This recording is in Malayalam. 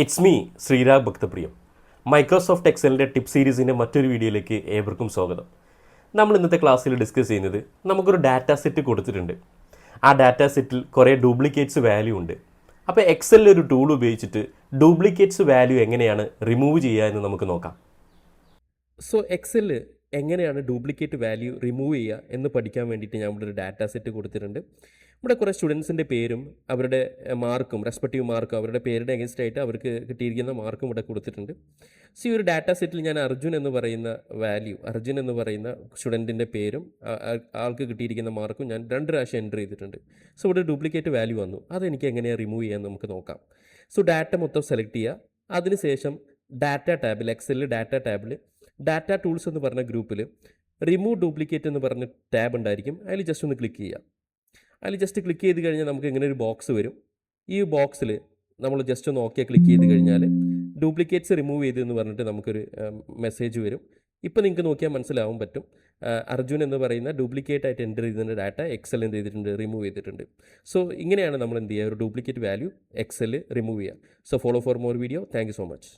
It's me Sreerag Bhaktapriyam. Microsoft എക്സലിൻ്റെ ടിപ്പ് സീരീസിൻ്റെ മറ്റൊരു വീഡിയോയിലേക്ക് ഏവർക്കും സ്വാഗതം. നമ്മൾ ഇന്നത്തെ ക്ലാസ്സിൽ ഡിസ്കസ് ചെയ്യുന്നത് നമുക്കൊരു ഡാറ്റ സെറ്റ് കൊടുത്തിട്ടുണ്ട്. ആ ഡാറ്റ സെറ്റിൽ കുറേ ഡ്യൂപ്ലിക്കേറ്റ്സ് വാല്യൂ ഉണ്ട്. അപ്പോൾ എക്സലിൽ ഒരു ടൂൾ ഉപയോഗിച്ചിട്ട് ഡ്യൂപ്ലിക്കേറ്റ്സ് വാല്യൂ എങ്ങനെയാണ് റിമൂവ് ചെയ്യുക എന്ന് നമുക്ക് നോക്കാം. സോ എക്സലിൽ എങ്ങനെയാണ് ഡ്യൂപ്ലിക്കേറ്റ് വാല്യൂ റിമൂവ് ചെയ്യുക എന്ന് പഠിക്കാൻ വേണ്ടിയിട്ട് ഞാൻ ഇവിടെ ഒരു ഡാറ്റ സെറ്റ് കൊടുത്തിട്ടുണ്ട്. ഇവിടെ കുറേ സ്റ്റുഡൻസിൻ്റെ പേരും അവരുടെ മാർക്കും റെസ്പെക്റ്റീവ് മാർക്കും അവരുടെ പേരുടെ അഗേൻസ്റ്റ് ആയിട്ട് അവർക്ക് കിട്ടിയിരിക്കുന്ന മാർക്കും ഇവിടെ കൊടുത്തിട്ടുണ്ട്. സോ ഈ ഒരു ഡാറ്റ സെറ്റിൽ ഞാൻ അർജുൻ എന്ന് പറയുന്ന സ്റ്റുഡൻറ്റിൻ്റെ പേരും ആൾക്ക് കിട്ടിയിരിക്കുന്ന മാർക്കും ഞാൻ 2 പ്രാവശ്യം എൻ്റർ ചെയ്തിട്ടുണ്ട്. സോ ഇവിടെ ഡ്യൂപ്ലിക്കേറ്റ് വാല്യൂ വന്നു. അതെനിക്ക് എങ്ങനെയാണ് റിമൂവ് ചെയ്യാൻ നമുക്ക് നോക്കാം. സോ ഡാറ്റ മൊത്തം സെലക്ട് ചെയ്യുക. അതിനുശേഷം ഡാറ്റ ടാബിൽ എക്സലിൽ ഡാറ്റ ടാബിൽ ഡാറ്റ ടൂൾസ് എന്ന് പറഞ്ഞ ഗ്രൂപ്പിൽ റിമൂവ് ഡ്യൂപ്ലിക്കേറ്റ് എന്ന് പറഞ്ഞ ടാബ് ഉണ്ടായിരിക്കും. അതിൽ ജസ്റ്റ് ഒന്ന് ക്ലിക്ക് ചെയ്യുക. അതിൽ ജസ്റ്റ് ക്ലിക്ക് ചെയ്ത് കഴിഞ്ഞാൽ നമുക്ക് ഇങ്ങനെ ഒരു ബോക്സ് വരും. ഈ ബോക്സിൽ നമ്മൾ ജസ്റ്റ് ഒന്ന് ഓക്കെ ക്ലിക്ക് ചെയ്ത് കഴിഞ്ഞാൽ ഡ്യൂപ്ലിക്കേറ്റ്സ് റിമൂവ് ചെയ്തു എന്ന് പറഞ്ഞിട്ട് നമുക്കൊരു മെസ്സേജ് വരും. ഇപ്പോൾ നിങ്ങൾക്ക് നോക്കിയാൽ മനസ്സിലാവാൻ പറ്റും. അർജുൻ എന്ന് പറയുന്ന ഡ്യൂപ്ലിക്കേറ്റ് ആയിട്ട് എൻ്റർ ചെയ്തിരുന്ന ഡാറ്റ എക്സൽ എന്ത് ചെയ്തിട്ടുണ്ട്, റിമൂവ് ചെയ്തിട്ടുണ്ട്. സോ ഇങ്ങനെയാണ് നമ്മൾ എന്ത് ചെയ്യുക, ഒരു ഡ്യൂപ്ലിക്കേറ്റ് വാല്യൂ എക്സൽ റിമൂവ് ചെയ്യുക. So follow for more video. Thank you so much.